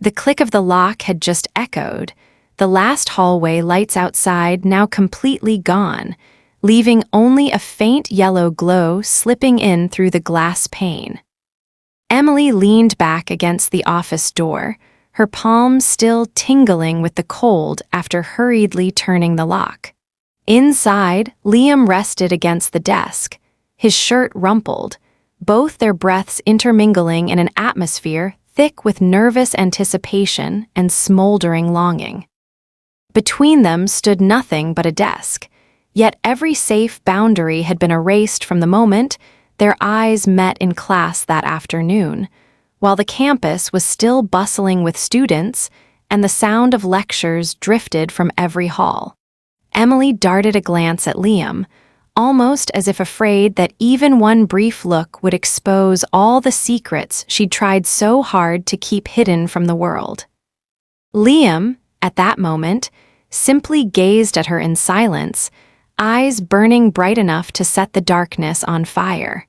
The click of the lock had just echoed, the last hallway lights outside now completely gone, leaving only a faint yellow glow slipping in through the glass pane. Emily leaned back against the office door, her palms still tingling with the cold after hurriedly turning the lock. Inside, Liam rested against the desk, his shirt rumpled, both their breaths intermingling in an atmosphere thick with nervous anticipation and smoldering longing. Between them stood nothing but a desk, yet every safe boundary had been erased from the moment their eyes met in class that afternoon, while the campus was still bustling with students and the sound of lectures drifted from every hall. Emily darted a glance at Liam, almost as if afraid that even one brief look would expose all the secrets she'd tried so hard to keep hidden from the world. Liam, at that moment, simply gazed at her in silence, eyes burning bright enough to set the darkness on fire.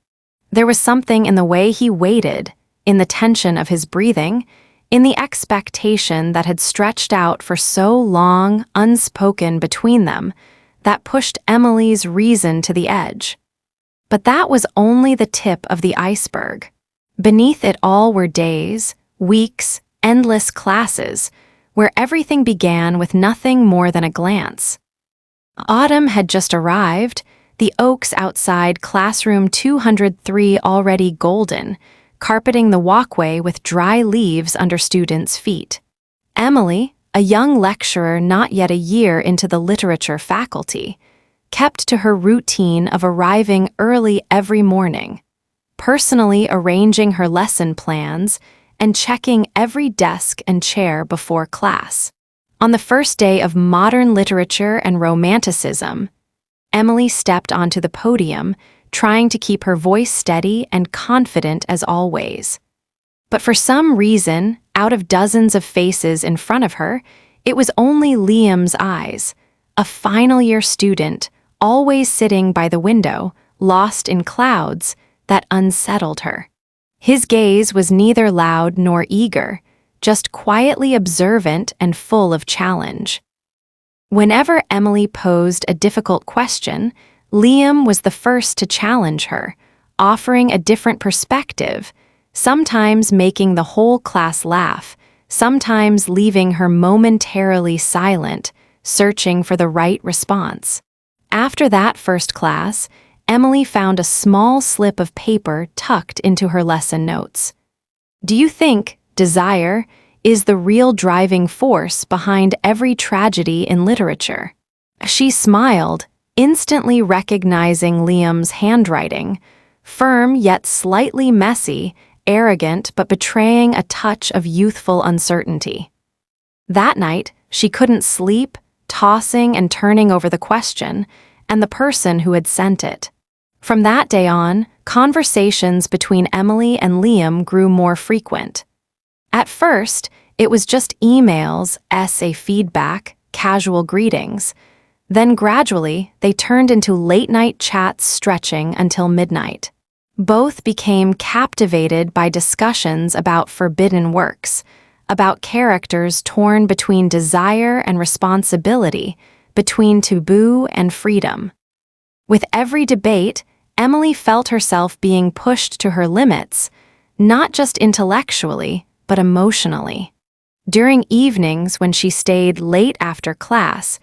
There was something in the way he waited, in the tension of his breathing, in the expectation that had stretched out for so long, unspoken between them, that pushed Emily's reason to the edge. But that was only the tip of the iceberg. Beneath it all were days, weeks, endless classes, where everything began with nothing more than a glance. Autumn had just arrived, the oaks outside classroom 203 already golden, carpeting the walkway with dry leaves under students' feet. Emily, a young lecturer not yet a year into the literature faculty, kept to her routine of arriving early every morning, personally arranging her lesson plans and checking every desk and chair before class. On the first day of modern literature and romanticism, Emily stepped onto the podium, trying to keep her voice steady and confident as always. But for some reason, out of dozens of faces in front of her, it was only Liam's eyes, a final-year student, always sitting by the window, lost in clouds, that unsettled her. His gaze was neither loud nor eager, just quietly observant and full of challenge. Whenever Emily posed a difficult question, Liam was the first to challenge her, offering a different perspective, sometimes making the whole class laugh, sometimes leaving her momentarily silent, searching for the right response. After that first class, Emily found a small slip of paper tucked into her lesson notes. "Do you think desire is the real driving force behind every tragedy in literature?" She smiled, instantly recognizing Liam's handwriting, firm yet slightly messy, arrogant but betraying a touch of youthful uncertainty. That night, she couldn't sleep, tossing and turning over the question and the person who had sent it. From that day on, conversations between Emily and Liam grew more frequent. At first, it was just emails, essay feedback, casual greetings. Then gradually, they turned into late-night chats stretching until midnight. Both became captivated by discussions about forbidden works, about characters torn between desire and responsibility, between taboo and freedom. With every debate, Emily felt herself being pushed to her limits, not just intellectually, but emotionally. During evenings when she stayed late after class,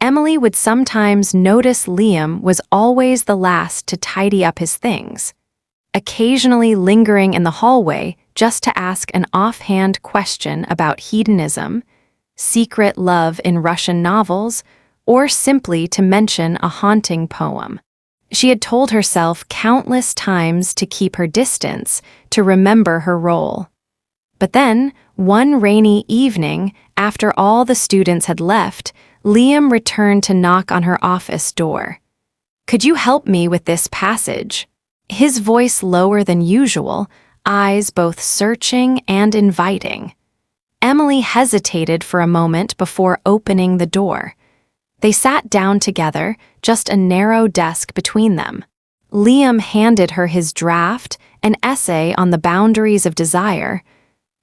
Emily would sometimes notice Liam was always the last to tidy up his things, occasionally lingering in the hallway just to ask an offhand question about hedonism, secret love in Russian novels, or simply to mention a haunting poem. She had told herself countless times to keep her distance, to remember her role. But then, one rainy evening, after all the students had left, Liam returned to knock on her office door. "Could you help me with this passage?" His voice lower than usual, eyes both searching and inviting. Emily hesitated for a moment before opening the door. They sat down together, just a narrow desk between them. Liam handed her his draft, an essay on the boundaries of desire,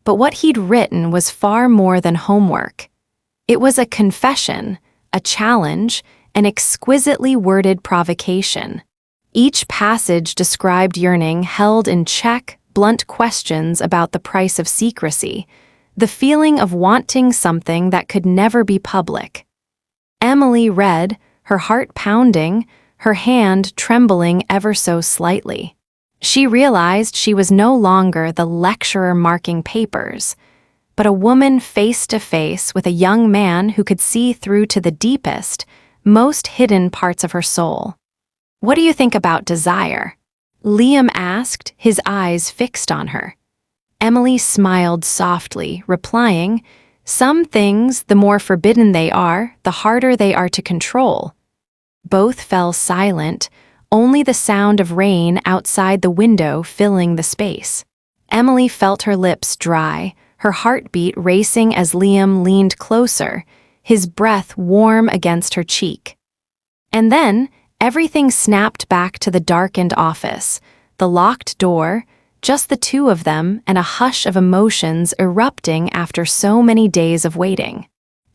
but what he'd written was far more than homework. It was a confession, a challenge, an exquisitely worded provocation. Each passage described yearning held in check, blunt questions about the price of secrecy, the feeling of wanting something that could never be public. Emily read, her heart pounding, her hand trembling ever so slightly. She realized she was no longer the lecturer marking papers, but a woman face to face with a young man who could see through to the deepest, most hidden parts of her soul. "What do you think about desire?" Liam asked, his eyes fixed on her. Emily smiled softly, replying, "Some things, the more forbidden they are, the harder they are to control." Both fell silent, only the sound of rain outside the window filling the space. Emily felt her lips dry, her heartbeat racing as Liam leaned closer, his breath warm against her cheek. And then, everything snapped back to the darkened office, the locked door, just the two of them and a hush of emotions erupting after so many days of waiting.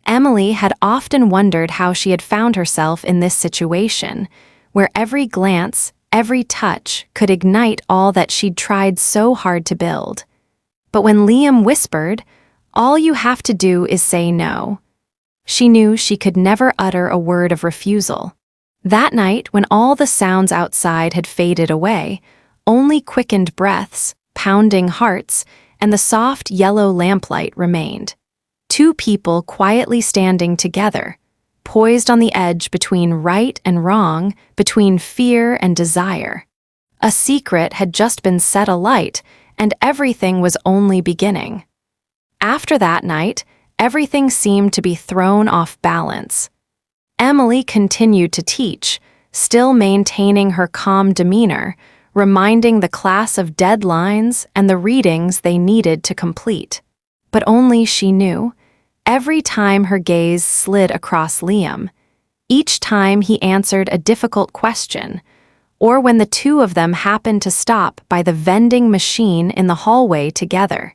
Emily had often wondered how she had found herself in this situation, where every glance, every touch could ignite all that she'd tried so hard to build. But when Liam whispered, "All you have to do is say no," she knew she could never utter a word of refusal. That night, when all the sounds outside had faded away, only quickened breaths, pounding hearts, and the soft yellow lamplight remained. Two people quietly standing together, poised on the edge between right and wrong, between fear and desire. A secret had just been set alight, and everything was only beginning. After that night, everything seemed to be thrown off balance. Emily continued to teach, still maintaining her calm demeanor, reminding the class of deadlines and the readings they needed to complete. But only she knew, every time her gaze slid across Liam, each time he answered a difficult question, or when the two of them happened to stop by the vending machine in the hallway together.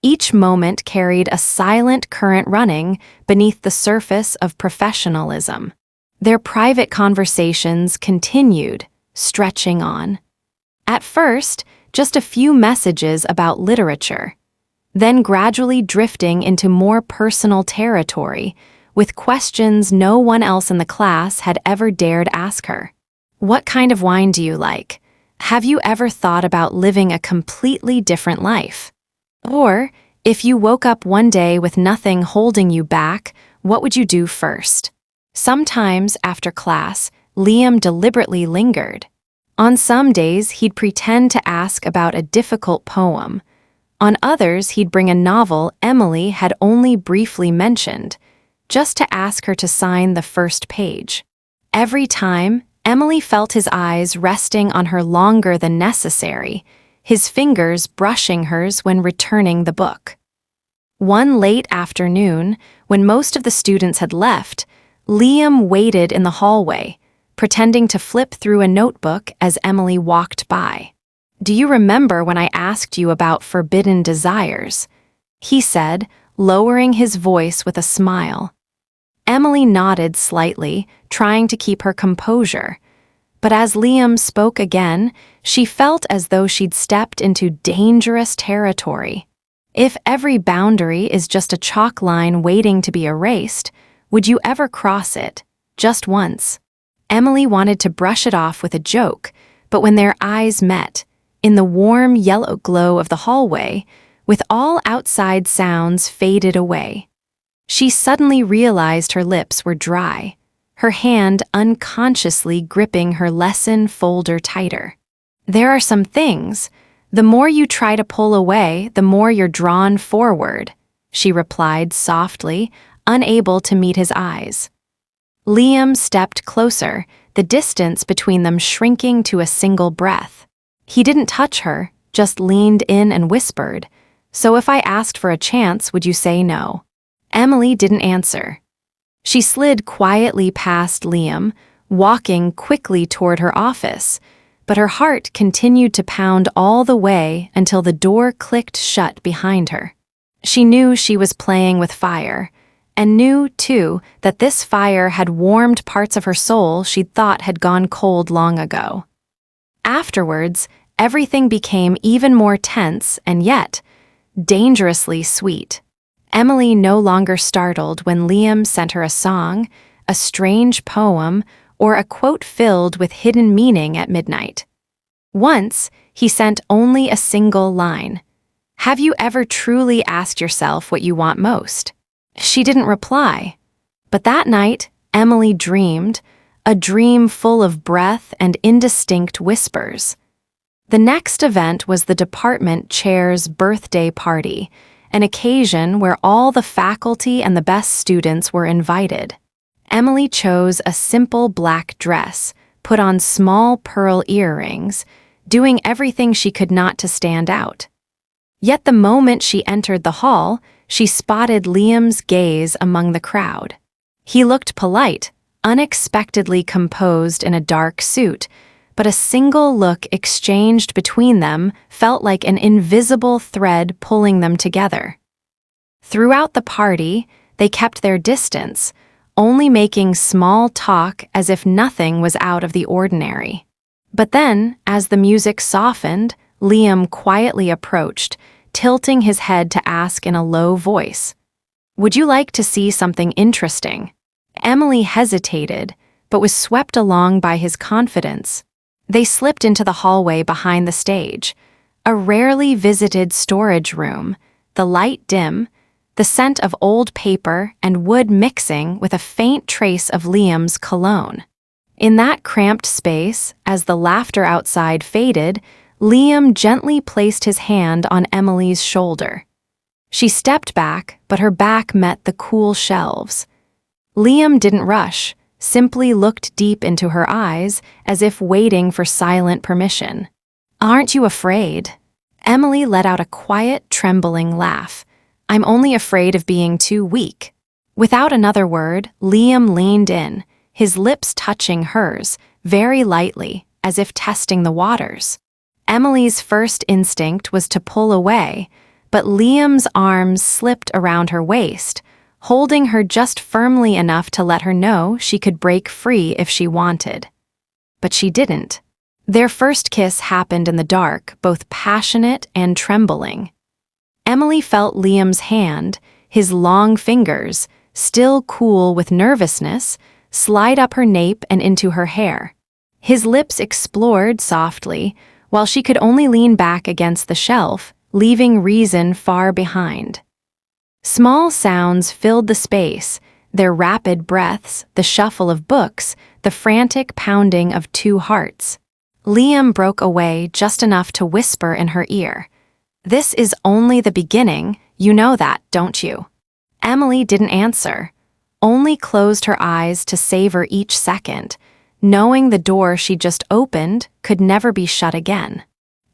Each moment carried a silent current running beneath the surface of professionalism. Their private conversations continued, stretching on. At first, just a few messages about literature, then gradually drifting into more personal territory, with questions no one else in the class had ever dared ask her. "What kind of wine do you like? Have you ever thought about living a completely different life? Or, if you woke up one day with nothing holding you back, what would you do first?" Sometimes, after class, Liam deliberately lingered. On some days, he'd pretend to ask about a difficult poem. On others, he'd bring a novel Emily had only briefly mentioned, just to ask her to sign the first page. Every time, Emily felt his eyes resting on her longer than necessary, his fingers brushing hers when returning the book. One late afternoon, when most of the students had left, Liam waited in the hallway, pretending to flip through a notebook as Emily walked by. "Do you remember when I asked you about forbidden desires?" he said, lowering his voice with a smile. Emily nodded slightly, trying to keep her composure. But as Liam spoke again, she felt as though she'd stepped into dangerous territory. If every boundary is just a chalk line waiting to be erased, would you ever cross it, just once? Emily wanted to brush it off with a joke, but when their eyes met, in the warm yellow glow of the hallway, with all outside sounds faded away, she suddenly realized her lips were dry, her hand unconsciously gripping her lesson folder tighter. "There are some things, the more you try to pull away, the more you're drawn forward," she replied softly, unable to meet his eyes. Liam stepped closer, the distance between them shrinking to a single breath. He didn't touch her, just leaned in and whispered, "So if I asked for a chance, would you say no?" Emily didn't answer. She slid quietly past Liam, walking quickly toward her office, but her heart continued to pound all the way until the door clicked shut behind her. She knew she was playing with fire, and knew, too, that this fire had warmed parts of her soul she'd thought had gone cold long ago. Afterwards, everything became even more tense and yet dangerously sweet. Emily no longer startled when Liam sent her a song, a strange poem, or a quote filled with hidden meaning at midnight. Once, he sent only a single line. "Have you ever truly asked yourself what you want most?" She didn't reply. But that night, Emily dreamed, a dream full of breath and indistinct whispers. The next event was the department chair's birthday party, an occasion where all the faculty and the best students were invited. Emily chose a simple black dress, put on small pearl earrings, doing everything she could not to stand out. Yet the moment she entered the hall, she spotted Liam's gaze among the crowd. He looked polite, unexpectedly composed in a dark suit, but a single look exchanged between them felt like an invisible thread pulling them together. Throughout the party, they kept their distance, only making small talk as if nothing was out of the ordinary. But then, as the music softened, Liam quietly approached, tilting his head to ask in a low voice, "Would you like to see something interesting?" Emily hesitated, but was swept along by his confidence. They slipped into the hallway behind the stage, a rarely visited storage room, the light dim, the scent of old paper and wood mixing with a faint trace of Liam's cologne. In that cramped space, as the laughter outside faded, Liam gently placed his hand on Emily's shoulder. She stepped back, but her back met the cool shelves. Liam didn't rush, simply looked deep into her eyes as if waiting for silent permission. "Aren't you afraid?" Emily let out a quiet, trembling laugh. "I'm only afraid of being too weak." Without another word, Liam leaned in, his lips touching hers, very lightly, as if testing the waters. Emily's first instinct was to pull away, but Liam's arms slipped around her waist, holding her just firmly enough to let her know she could break free if she wanted. But she didn't. Their first kiss happened in the dark, both passionate and trembling. Emily felt Liam's hand, his long fingers, still cool with nervousness, slide up her nape and into her hair. His lips explored softly, while she could only lean back against the shelf, leaving reason far behind. Small sounds filled the space, their rapid breaths, the shuffle of books, the frantic pounding of two hearts. Liam broke away just enough to whisper in her ear, "This is only the beginning, you know that, don't you?" Emily didn't answer, only closed her eyes to savor each second, knowing the door she just opened could never be shut again.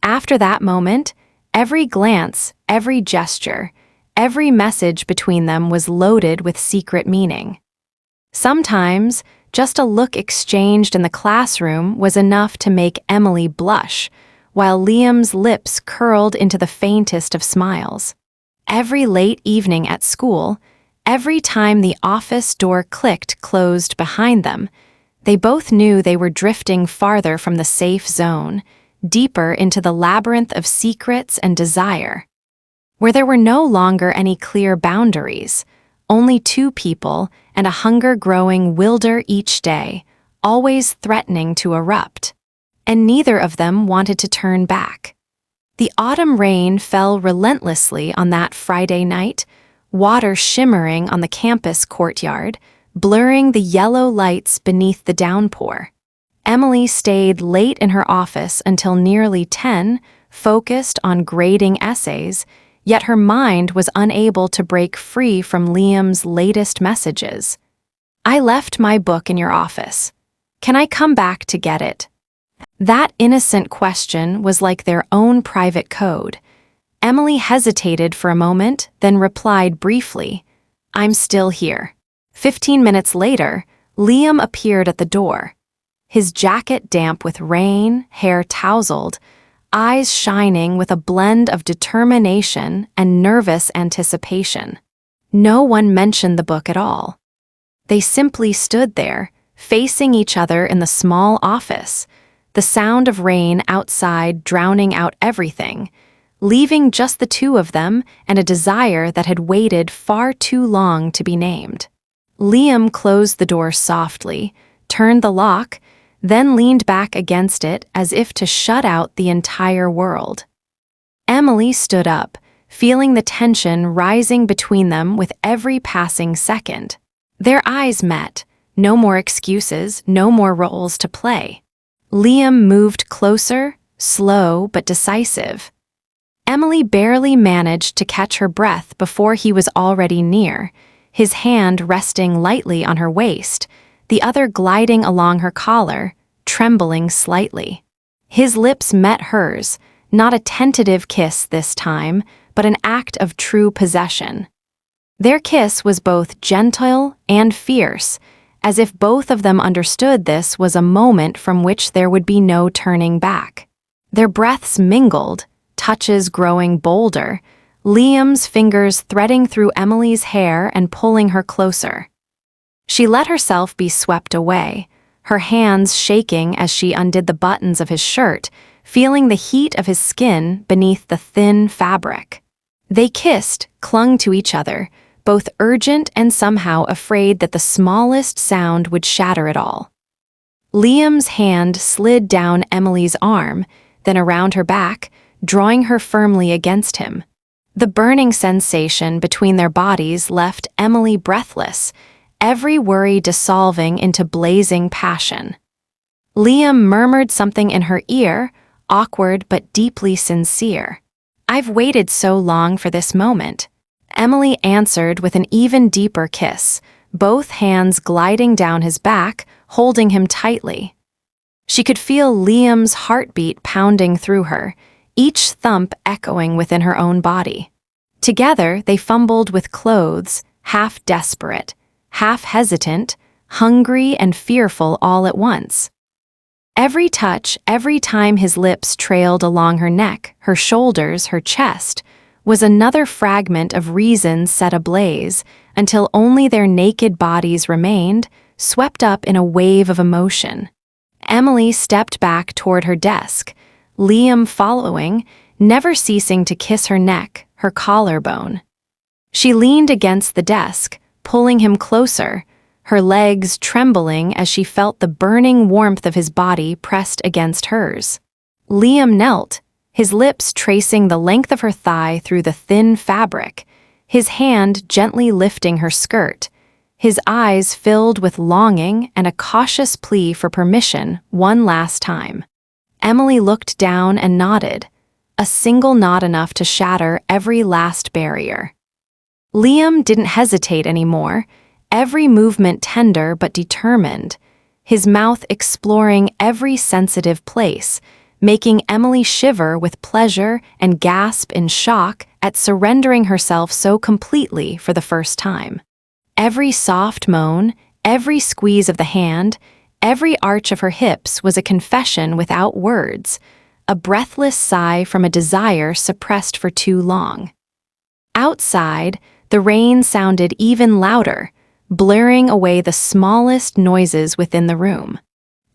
After that moment, every glance, every gesture, every message between them was loaded with secret meaning. Sometimes, just a look exchanged in the classroom was enough to make Emily blush, while Liam's lips curled into the faintest of smiles. Every late evening at school, every time the office door clicked closed behind them, they both knew they were drifting farther from the safe zone, deeper into the labyrinth of secrets and desire, where there were no longer any clear boundaries, only two people and a hunger growing wilder each day, always threatening to erupt. And neither of them wanted to turn back. The autumn rain fell relentlessly on that Friday night, water shimmering on the campus courtyard, blurring the yellow lights beneath the downpour. Emily stayed late in her office until nearly 10, focused on grading essays, yet her mind was unable to break free from Liam's latest messages. "I left my book in your office. Can I come back to get it?" That innocent question was like their own private code. Emily hesitated for a moment, then replied briefly, "I'm still here." 15 minutes later, Liam appeared at the door. His jacket damp with rain, hair tousled, eyes shining with a blend of determination and nervous anticipation. No one mentioned the book at all. They simply stood there, facing each other in the small office, the sound of rain outside drowning out everything, leaving just the two of them and a desire that had waited far too long to be named. Liam closed the door softly, turned the lock, then leaned back against it as if to shut out the entire world. Emily stood up, feeling the tension rising between them with every passing second. Their eyes met. No more excuses, no more roles to play. Liam moved closer, slow but decisive. Emily barely managed to catch her breath before he was already near, his hand resting lightly on her waist, the other gliding along her collar, trembling slightly. His lips met hers, not a tentative kiss this time, but an act of true possession. Their kiss was both gentle and fierce, as if both of them understood this was a moment from which there would be no turning back. Their breaths mingled, touches growing bolder, Liam's fingers threading through Emily's hair and pulling her closer. She let herself be swept away, her hands shaking as she undid the buttons of his shirt, feeling the heat of his skin beneath the thin fabric. They kissed, clung to each other, both urgent and somehow afraid that the smallest sound would shatter it all. Liam's hand slid down Emily's arm, then around her back, drawing her firmly against him. The burning sensation between their bodies left Emily breathless, every worry dissolving into blazing passion. Liam murmured something in her ear, awkward but deeply sincere. "I've waited so long for this moment." Emily answered with an even deeper kiss, both hands gliding down his back, holding him tightly. She could feel Liam's heartbeat pounding through her, each thump echoing within her own body. Together, they fumbled with clothes, half desperate, half hesitant, hungry and fearful all at once. Every touch, every time his lips trailed along her neck, her shoulders, her chest, was another fragment of reason set ablaze until only their naked bodies remained, swept up in a wave of emotion. Emily stepped back toward her desk, Liam following, never ceasing to kiss her neck, her collarbone. She leaned against the desk, pulling him closer, her legs trembling as she felt the burning warmth of his body pressed against hers. Liam knelt, his lips tracing the length of her thigh through the thin fabric, his hand gently lifting her skirt, his eyes filled with longing and a cautious plea for permission one last time. Emily looked down and nodded, a single nod enough to shatter every last barrier. Liam didn't hesitate anymore, every movement tender but determined, his mouth exploring every sensitive place, making Emily shiver with pleasure and gasp in shock at surrendering herself so completely for the first time. Every soft moan, every squeeze of the hand, every arch of her hips was a confession without words, a breathless sigh from a desire suppressed for too long. Outside, the rain sounded even louder, blurring away the smallest noises within the room.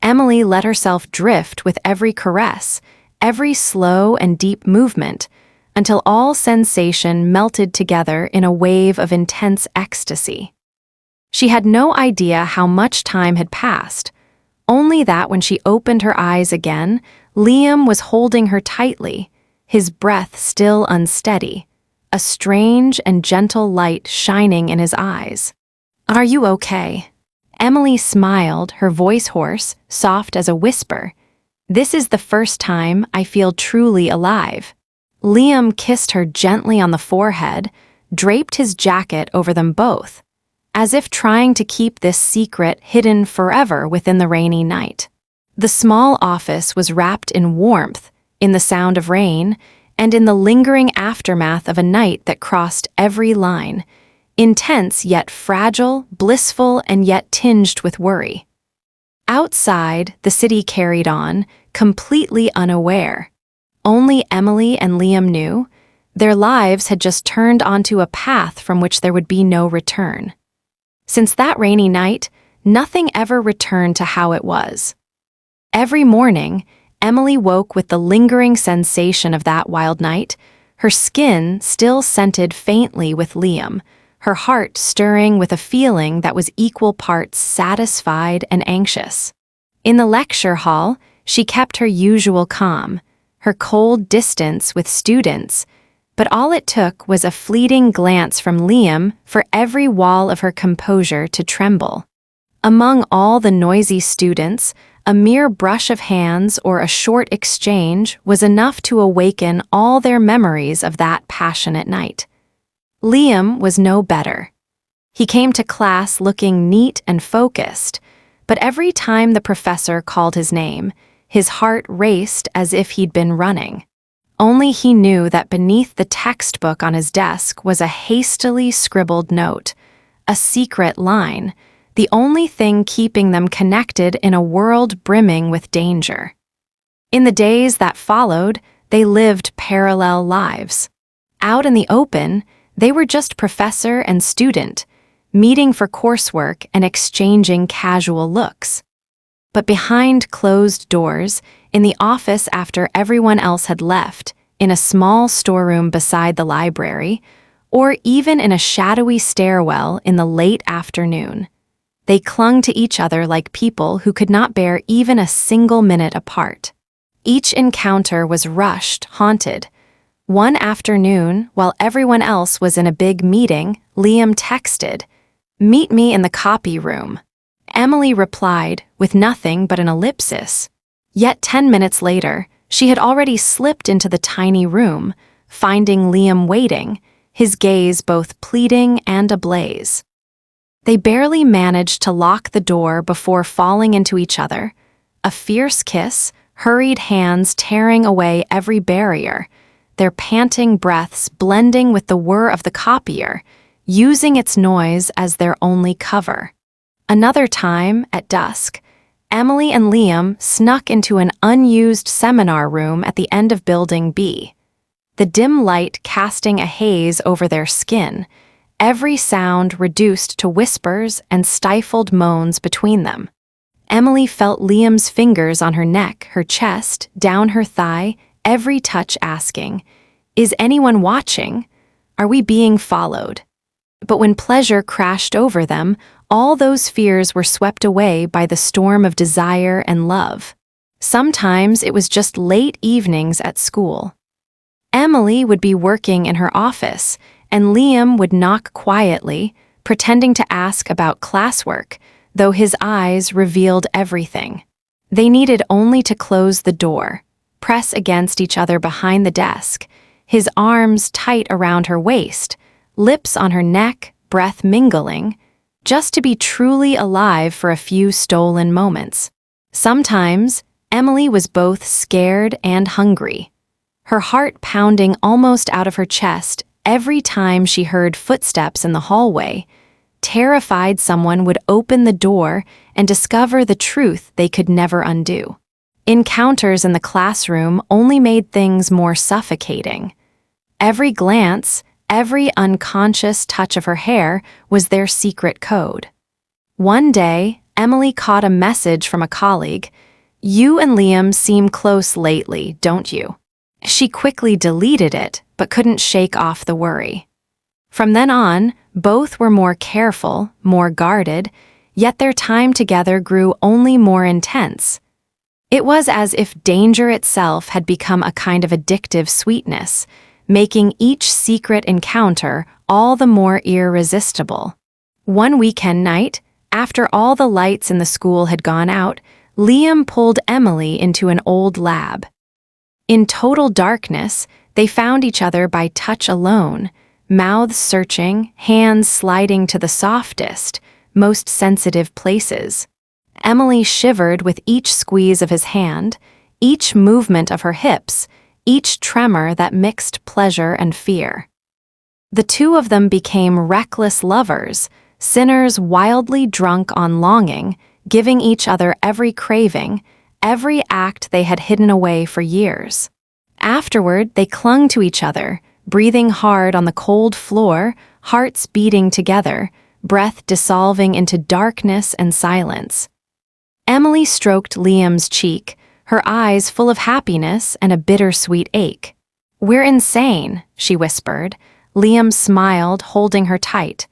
Emily let herself drift with every caress, every slow and deep movement, until all sensation melted together in a wave of intense ecstasy. She had no idea how much time had passed, only that when she opened her eyes again, Liam was holding her tightly, his breath still unsteady, a strange and gentle light shining in his eyes. "Are you okay?" Emily smiled, her voice hoarse, soft as a whisper. "This is the first time I feel truly alive." Liam kissed her gently on the forehead, draped his jacket over them both, as if trying to keep this secret hidden forever within the rainy night. The small office was wrapped in warmth, in the sound of rain, and in the lingering aftermath of a night that crossed every line, intense yet fragile, blissful and yet tinged with worry. Outside, the city carried on, completely unaware. Only Emily and Liam knew. Their lives had just turned onto a path from which there would be no return. Since that rainy night, nothing ever returned to how it was. Every morning, Emily woke with the lingering sensation of that wild night, her skin still scented faintly with Liam, her heart stirring with a feeling that was equal parts satisfied and anxious. In the lecture hall, she kept her usual calm, her cold distance with students, but all it took was a fleeting glance from Liam for every wall of her composure to tremble. Among all the noisy students, a mere brush of hands or a short exchange was enough to awaken all their memories of that passionate night. Liam was no better. He came to class looking neat and focused, but every time the professor called his name, his heart raced as if he'd been running. Only he knew that beneath the textbook on his desk was a hastily scribbled note, a secret line, the only thing keeping them connected in a world brimming with danger. In the days that followed, they lived parallel lives. Out in the open, they were just professor and student, meeting for coursework and exchanging casual looks. But behind closed doors, in the office after everyone else had left, in a small storeroom beside the library, or even in a shadowy stairwell in the late afternoon, they clung to each other like people who could not bear even a single minute apart. Each encounter was rushed, haunted. One afternoon, while everyone else was in a big meeting, Liam texted, "Meet me in the copy room." Emily replied, with nothing but an ellipsis. Yet 10 minutes later, she had already slipped into the tiny room, finding Liam waiting, his gaze both pleading and ablaze. They barely managed to lock the door before falling into each other, a fierce kiss, hurried hands tearing away every barrier, their panting breaths blending with the whir of the copier, using its noise as their only cover. Another time, at dusk, Emily and Liam snuck into an unused seminar room at the end of Building B. The dim light casting a haze over their skin, every sound reduced to whispers and stifled moans between them. Emily felt Liam's fingers on her neck, her chest, down her thigh, every touch asking, "Is anyone watching? Are we being followed?" But when pleasure crashed over them, all those fears were swept away by the storm of desire and love. Sometimes it was just late evenings at school. Emily would be working in her office, and Liam would knock quietly, pretending to ask about classwork, though his eyes revealed everything. They needed only to close the door, press against each other behind the desk, his arms tight around her waist, lips on her neck, breath mingling, just to be truly alive for a few stolen moments. Sometimes, Emily was both scared and hungry, her heart pounding almost out of her chest every time she heard footsteps in the hallway, terrified someone would open the door and discover the truth they could never undo. Encounters in the classroom only made things more suffocating. Every glance, every unconscious touch of her hair was their secret code. One day, Emily caught a message from a colleague, "You and Liam seem close lately, don't you?" She quickly deleted it, but couldn't shake off the worry. From then on, both were more careful, more guarded, yet their time together grew only more intense. It was as if danger itself had become a kind of addictive sweetness, making each secret encounter all the more irresistible. One weekend night, after all the lights in the school had gone out, Liam pulled Emily into an old lab. In total darkness, they found each other by touch alone, mouths searching, hands sliding to the softest, most sensitive places. Emily shivered with each squeeze of his hand, each movement of her hips, each tremor that mixed pleasure and fear. The two of them became reckless lovers, sinners wildly drunk on longing, giving each other every craving, every act they had hidden away for years. Afterward, they clung to each other, breathing hard on the cold floor, hearts beating together, breath dissolving into darkness and silence. Emily stroked Liam's cheek, her eyes full of happiness and a bittersweet ache. "We're insane," she whispered. Liam smiled, holding her tight.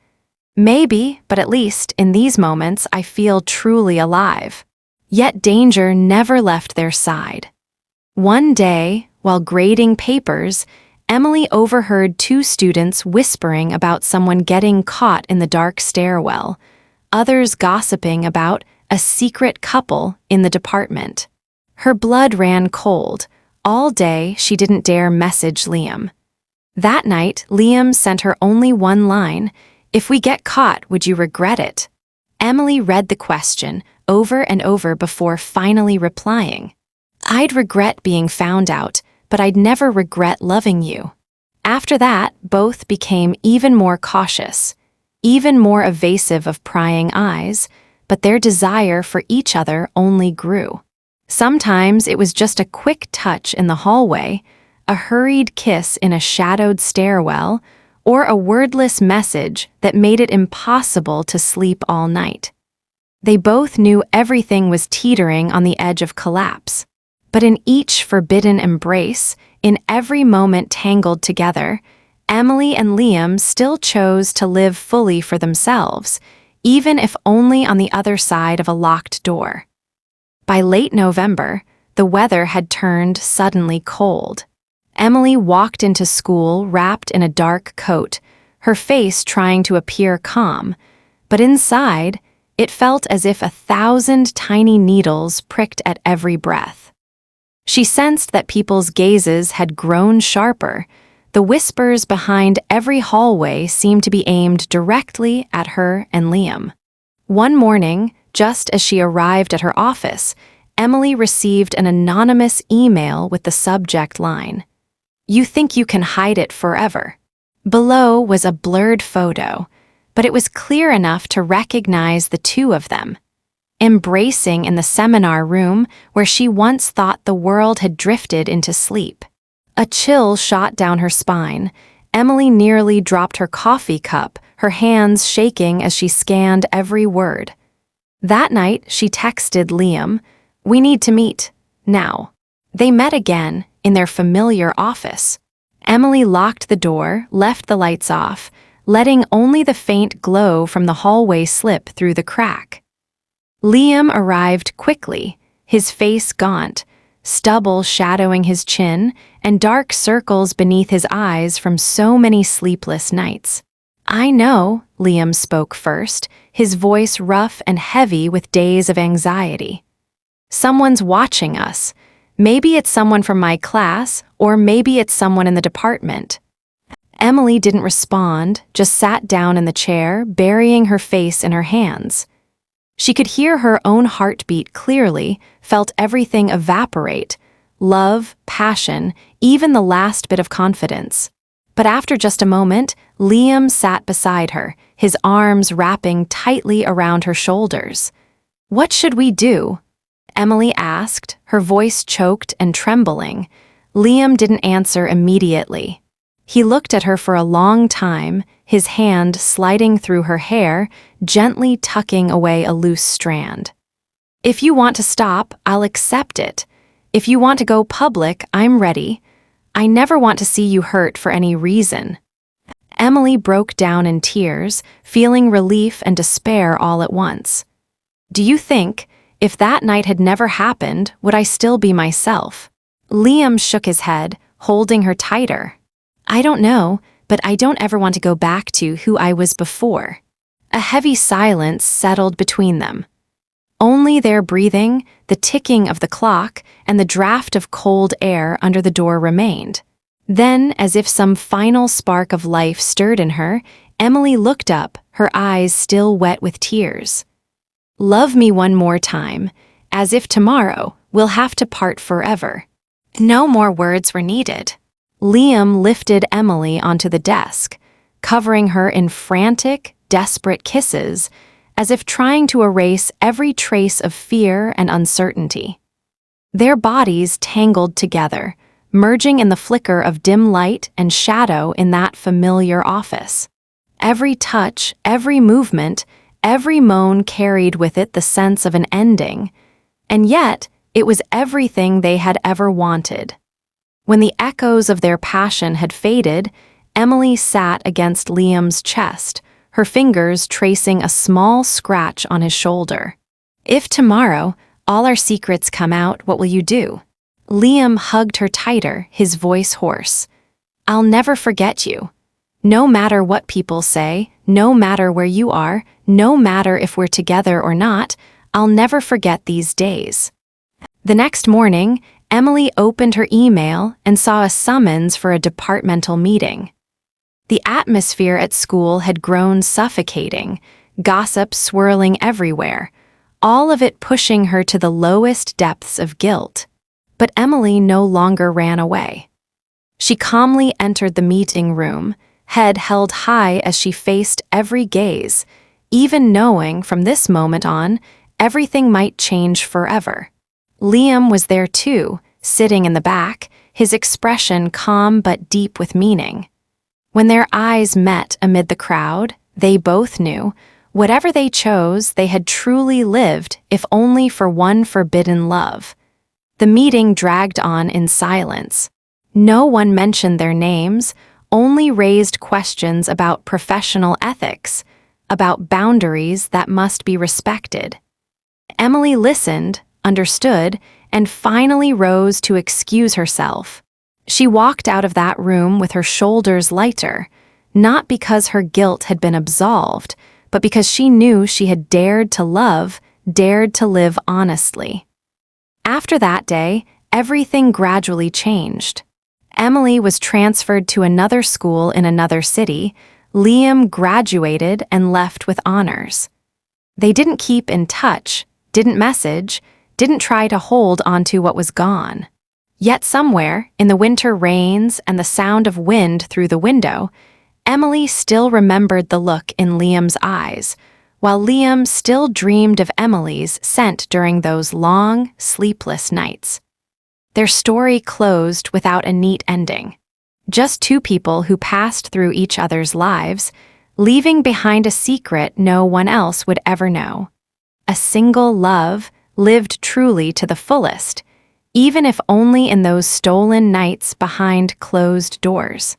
"Maybe, but at least, in these moments, I feel truly alive." Yet danger never left their side. One day, while grading papers, Emily overheard two students whispering about someone getting caught in the dark stairwell, others gossiping about a secret couple in the department. Her blood ran cold. All day, she didn't dare message Liam. That night, Liam sent her only one line: "If we get caught, would you regret it?" Emily read the question over and over before finally replying. "I'd regret being found out, but I'd never regret loving you." After that, both became even more cautious, even more evasive of prying eyes, but their desire for each other only grew. Sometimes it was just a quick touch in the hallway, a hurried kiss in a shadowed stairwell, or a wordless message that made it impossible to sleep all night. They both knew everything was teetering on the edge of collapse. But in each forbidden embrace, in every moment tangled together, Emily and Liam still chose to live fully for themselves, even if only on the other side of a locked door. By late November, the weather had turned suddenly cold. Emily walked into school wrapped in a dark coat, her face trying to appear calm, but inside, it felt as if 1,000 tiny needles pricked at every breath. She sensed that people's gazes had grown sharper. The whispers behind every hallway seemed to be aimed directly at her and Liam. One morning, just as she arrived at her office, Emily received an anonymous email with the subject line, "You think you can hide it forever." Below was a blurred photo, but it was clear enough to recognize the two of them, embracing in the seminar room where she once thought the world had drifted into sleep. A chill shot down her spine. Emily nearly dropped her coffee cup, her hands shaking as she scanned every word. That night, she texted Liam, "We need to meet, now." They met again, in their familiar office. Emily locked the door, left the lights off, letting only the faint glow from the hallway slip through the crack. Liam arrived quickly, his face gaunt, stubble shadowing his chin, and dark circles beneath his eyes from so many sleepless nights. "I know," Liam spoke first, his voice rough and heavy with days of anxiety. "Someone's watching us. Maybe it's someone from my class, or maybe it's someone in the department." Emily didn't respond, just sat down in the chair, burying her face in her hands. She could hear her own heartbeat clearly, felt everything evaporate, love, passion, even the last bit of confidence. But after just a moment, Liam sat beside her, his arms wrapping tightly around her shoulders. "What should we do?" Emily asked, her voice choked and trembling. Liam didn't answer immediately. He looked at her for a long time, his hand sliding through her hair, gently tucking away a loose strand. "If you want to stop, I'll accept it. If you want to go public, I'm ready. I never want to see you hurt for any reason." Emily broke down in tears, feeling relief and despair all at once. "Do you think, if that night had never happened, would I still be myself?" Liam shook his head, holding her tighter. "I don't know, but I don't ever want to go back to who I was before." A heavy silence settled between them. Only their breathing, the ticking of the clock, and the draft of cold air under the door remained. Then, as if some final spark of life stirred in her, Emily looked up, her eyes still wet with tears. "Love me one more time, as if tomorrow we'll have to part forever." No more words were needed. Liam lifted Emily onto the desk, covering her in frantic, desperate kisses, as if trying to erase every trace of fear and uncertainty. Their bodies tangled together, merging in the flicker of dim light and shadow in that familiar office. Every touch, every movement, every moan carried with it the sense of an ending, and yet it was everything they had ever wanted. When the echoes of their passion had faded, Emily sat against Liam's chest, her fingers tracing a small scratch on his shoulder. "If tomorrow all our secrets come out, what will you do?" Liam hugged her tighter, his voice hoarse. "I'll never forget you. No matter what people say, no matter where you are, no matter if we're together or not, I'll never forget these days." The next morning, Emily opened her email and saw a summons for a departmental meeting. The atmosphere at school had grown suffocating, gossip swirling everywhere, all of it pushing her to the lowest depths of guilt. But Emily no longer ran away. She calmly entered the meeting room, head held high as she faced every gaze, even knowing from this moment on, everything might change forever. Liam was there too, sitting in the back, his expression calm but deep with meaning. When their eyes met amid the crowd, they both knew, whatever they chose, they had truly lived, if only for one forbidden love. The meeting dragged on in silence. No one mentioned their names, only raised questions about professional ethics, about boundaries that must be respected. Emily listened, understood, and finally rose to excuse herself. She walked out of that room with her shoulders lighter, not because her guilt had been absolved, but because she knew she had dared to love, dared to live honestly. After that day, everything gradually changed. Emily was transferred to another school in another city. Liam graduated and left with honors. They didn't keep in touch, didn't message, didn't try to hold onto what was gone. Yet somewhere, in the winter rains and the sound of wind through the window, Emily still remembered the look in Liam's eyes, while Liam still dreamed of Emily's scent during those long, sleepless nights. Their story closed without a neat ending. Just two people who passed through each other's lives, leaving behind a secret no one else would ever know. A single love lived truly to the fullest, even if only in those stolen nights behind closed doors.